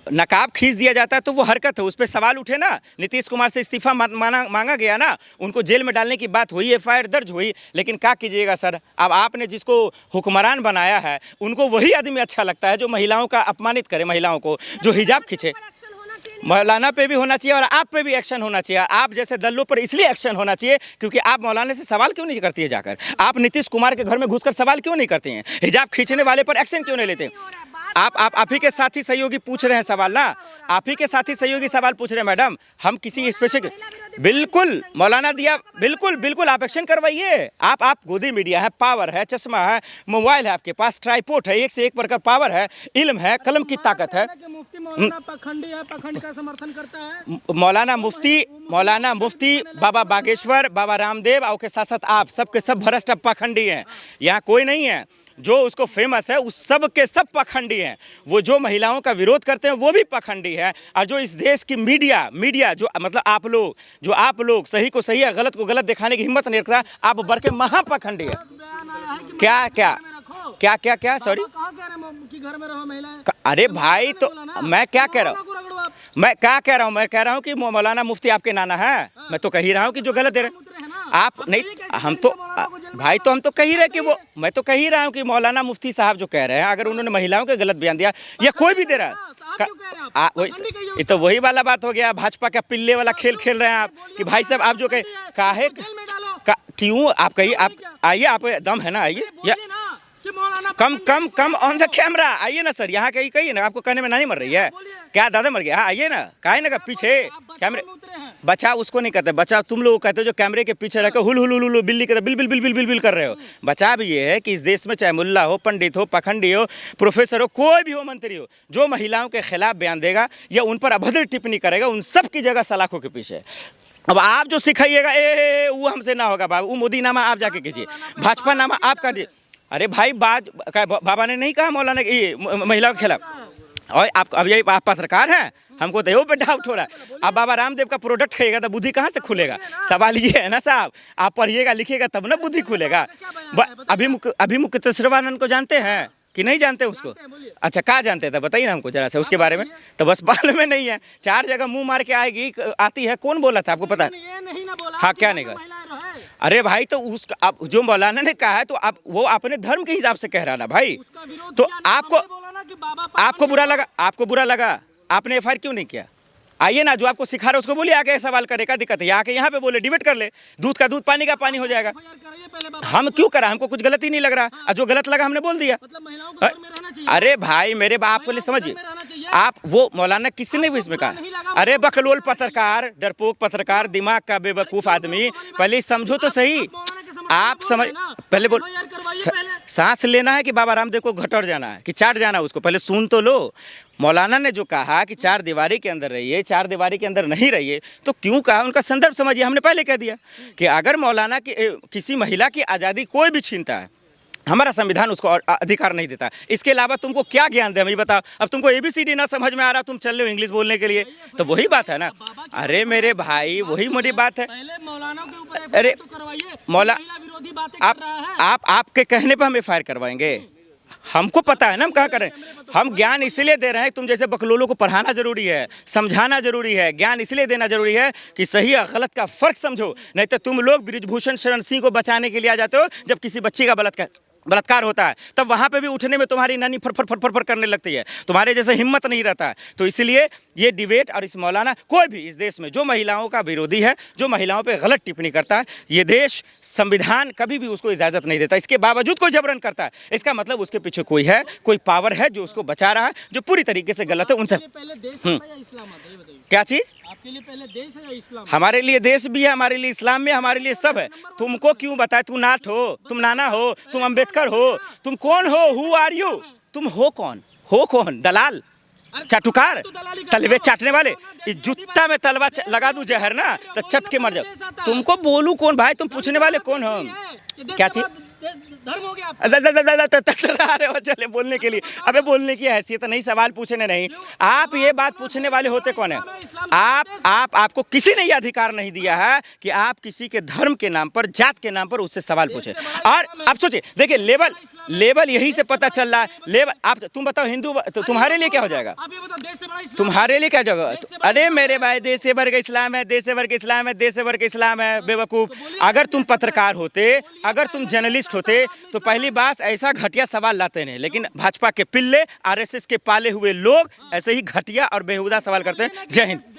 नकाब खींच दिया जाता है तो वो हरकत है, उस पर सवाल उठे ना। नीतीश कुमार से इस्तीफा मांगा गया ना, उनको जेल में डालने की बात हुई, एफआईआर दर्ज हुई, लेकिन क्या कीजिएगा सर, अब आपने जिसको हुक्मरान बनाया है उनको वही आदमी अच्छा लगता है जो महिलाओं का अपमानित करे, महिलाओं को जो हिजाब खींचे। मौलाना पे भी होना चाहिए और आप पे भी एक्शन होना चाहिए। आप जैसे दलों पर इसलिए एक्शन होना चाहिए क्योंकि आप मौलाना से सवाल क्यों नहीं करती है जाकर, आप नीतीश कुमार के घर में घुसकर सवाल क्यों नहीं करती हैं, हिजाब खींचने वाले पर एक्शन क्यों नहीं लेते। आप ही के साथी सहयोगी पूछ रहे हैं सवाल ना, आप ही के साथी सहयोगी सवाल पूछ रहे हैं मैडम, हम किसी स्पेशल। बिल्कुल मौलाना दिया, बिल्कुल बिल्कुल आप एक्शन करवाइए। आप गोदी मीडिया है, पावर है, चश्मा है, मोबाइल है आपके पास, ट्राइपोर्ट है, एक से एक प्रकार पावर है, इल्म है, कलम की ताकत है। मौलाना पखंडी है, पखंड का समर्थन करता है। मौलाना मुफ्ती बाबा बागेश्वर, बाबा रामदेव और के साथ साथ आप सबके सब भ्रष्ट पखंडी हैं। यहाँ कोई नहीं है जो उसको फेमस है, उस सब के सब पखंडी हैं। वो जो महिलाओं का विरोध करते हैं वो भी पखंडी है, और जो इस देश की मीडिया जो मतलब आप लोग सही को सही है, गलत को गलत दिखाने की हिम्मत नहीं रखता, आप बढ़ के महापखंडी है। क्या सॉरी, घर में रहो महिलाएं। अरे भाई तो मैं क्या कह रहा हूँ, मैं कह रहा हूँ कि मौलाना मुफ्ती आपके नाना है। मैं तो कह ही रहा हूँ कि जो गलत दे रहे आप नहीं, हम तो भाई तो हम तो कह ही रहे कि वो, मैं तो कह ही रहा हूँ कि मौलाना मुफ्ती साहब जो कह रहे हैं, अगर उन्होंने महिलाओं के गलत बयान दिया या कोई भी दे रहा है, ये तो वही वाला बात हो गया, भाजपा का पिल्ले वाला खेल खेल रहे हैं आप कि भाई साहब आप जो काहे क्यों आप कहिए, आप आइए, आप दम है ना, आइए या कम ऑन द कैमरा आइए ना सर, यहाँ कहिए ना, आपको कहने में नहीं मर रही है क्या, दादा मर गया, आइए ना, काहे ना पीछे कैमरे, बचाव उसको नहीं कहते, बचाव तुम लोग कहते हो जो कैमरे के पीछे रहकर हुल हुल हुल बिल्ली कहते bill bill bill bill bill bill कर रहे हो। बचाव ये है कि इस देश में चाहे मुल्ला हो, पंडित हो, पखंडी हो, प्रोफेसर हो, कोई भी हो, मंत्री हो, जो महिलाओं के खिलाफ बयान देगा या उन पर अभद्र टिप्पणी करेगा, उन सब की जगह सलाखों के पीछे। अब आप जो सिखाइएगा वो हमसे ना होगा बाबू, वो मोदी नामा आप जाके कीजिए, भाजपा नामा आप कर दीजिए। अरे भाई बाबा ने नहीं कहा मौलाना ये महिलाओं के खिलाफ, और आप अब यही आप पत्रकार हैं, हमको तो पे डाउट हो रहा है। अब बाबा रामदेव का प्रोडक्ट खाइएगा तो बुद्धि कहाँ से खुलेगा, सवाल ये है ना साहब, आप पढ़िएगा लिखिएगा तब ना बुद्धि खुलेगा। अभिमुख तस्रवानंद को जानते हैं कि नहीं जानते उसको? अच्छा कहाँ जानते थे बताइए ना हमको जरा से उसके बारे में, तो बस बाल में नहीं है, 4 जगह मुंह मार के आती है, कौन बोला था आपको पता है? हाँ क्या नहीं कहा? अरे भाई तो उसका आप जो मौलाना ने कहा है तो आप वो अपने धर्म के हिसाब से कह रहा ना भाई, तो आपको बुरा लगा, आपने एफआईआर क्यों नहीं किया? आइए ना, जो आपको सिखा रहा है उसको बोलिए आके सवाल करे, क्या दिक्कत है? आके यहाँ पे बोले, डिबेट कर ले, दूध का दूध पानी का पानी हो जाएगा। हम क्यों करा, हमको कुछ गलत ही नहीं लग रहा, और जो गलत लगा हमने बोल दिया। अरे भाई मेरे बाप को समझिए, आप वो मौलाना किसी ने भी इसमें कहा, अरे बकलोल पत्रकार, डरपोक पत्रकार, दिमाग का बेवकूफ आदमी, पहले समझो तो सही, आप समझ पहले बोल, सांस लेना है कि बाबा रामदेव को घटर जाना है कि चाट जाना है उसको, पहले सुन तो लो। मौलाना ने जो कहा कि 4 दीवारी के अंदर रहिए, 4 दीवारी के अंदर नहीं रहिए, तो क्यों कहा उनका संदर्भ समझिए। हमने पहले कह दिया कि अगर मौलाना की किसी महिला की आज़ादी कोई भी छीनता है, हमारा संविधान उसको अधिकार नहीं देता, इसके अलावा तुमको क्या ज्ञान दे, हमें बताओ। अब तुमको ABCD ना समझ में आ रहा, तुम चल रहे हो इंग्लिश बोलने के लिए, तो वही बात है ना। अरे मेरे भाई वही मेरी बात है, अरे मौला आप आपके कहने पर हम एफआईआर करवाएंगे, हमको पता है ना हम कहाँ करें। हम ज्ञान इसलिए दे रहे हैं, तुम जैसे बकलोलों को पढ़ाना जरूरी है, समझाना जरूरी है, ज्ञान इसलिए देना जरूरी है कि सही और गलत का फर्क समझो। नहीं तो तुम लोग बृजभूषण शरण सिंह को बचाने के लिए आ जाते हो, जब किसी बच्ची का बलात्कार होता है तब वहाँ पे भी उठने में तुम्हारी नानी फर करने लगती है, तुम्हारे जैसे हिम्मत नहीं रहता है। तो इसलिए ये डिबेट और इस मौलाना, कोई भी इस देश में जो महिलाओं का विरोधी है, जो महिलाओं पे गलत टिप्पणी करता है, ये देश संविधान कभी भी उसको इजाज़त नहीं देता, इसके बावजूद कोई जबरन करता है, इसका मतलब उसके पीछे कोई है, कोई पावर है जो उसको बचा रहा है, जो पूरी तरीके से गलत है। उनसे क्या चीज़ आपके लिए पहले देश है या इस्लाम? हमारे लिए देश भी है, हमारे लिए इस्लाम भी है, हमारे लिए सब है। तुमको क्यों बताए, तू नाथ हो, तुम नाना हो, तुम अम्बेडकर हो, तुम कौन हो, हु आर यू, तुम हो कौन? दलाल, चाटुकार, तलवे चाटने वाले, इस जूता में तलवा लगा दूं जहर ना तो चट के मर जाओ। तुमको बोलूं कौन भाई, तुम पूछने वाले कौन हो? क्या चीज धर्म हो गया अरे वो चले बोलने के लिए, अबे बोलने की हैसियत नहीं, सवाल पूछने नहीं। आप ये बात पूछने वाले होते कौन है? आपको किसी ने ये अधिकार नहीं दिया है कि आप किसी के धर्म के नाम पर, जात के नाम पर उससे सवाल पूछे। और आप सोचिए, देखिए लेवल लेवल यही से पता चल रहा है। लेवल आप तुम बताओ हिंदू तो तुम्हारे लिए क्या हो जाएगा? आप ये बताओ, देश से बड़ा इस्लाम तुम्हारे लिए क्या जगह? देश से बड़ा अरे मेरे भाई, देश से भर के इस्लाम है, देश से भर के इस्लाम है, देश से भर के इस्लाम है बेवकूफ़। अगर तुम पत्रकार होते, अगर तुम जर्नलिस्ट होते तो पहली बात ऐसा घटिया सवाल लाते नहीं। लेकिन भाजपा के पिल्ले, आरएसएस के पाले हुए लोग ऐसे ही घटिया और बेहुदा सवाल करते हैं। जय हिंद।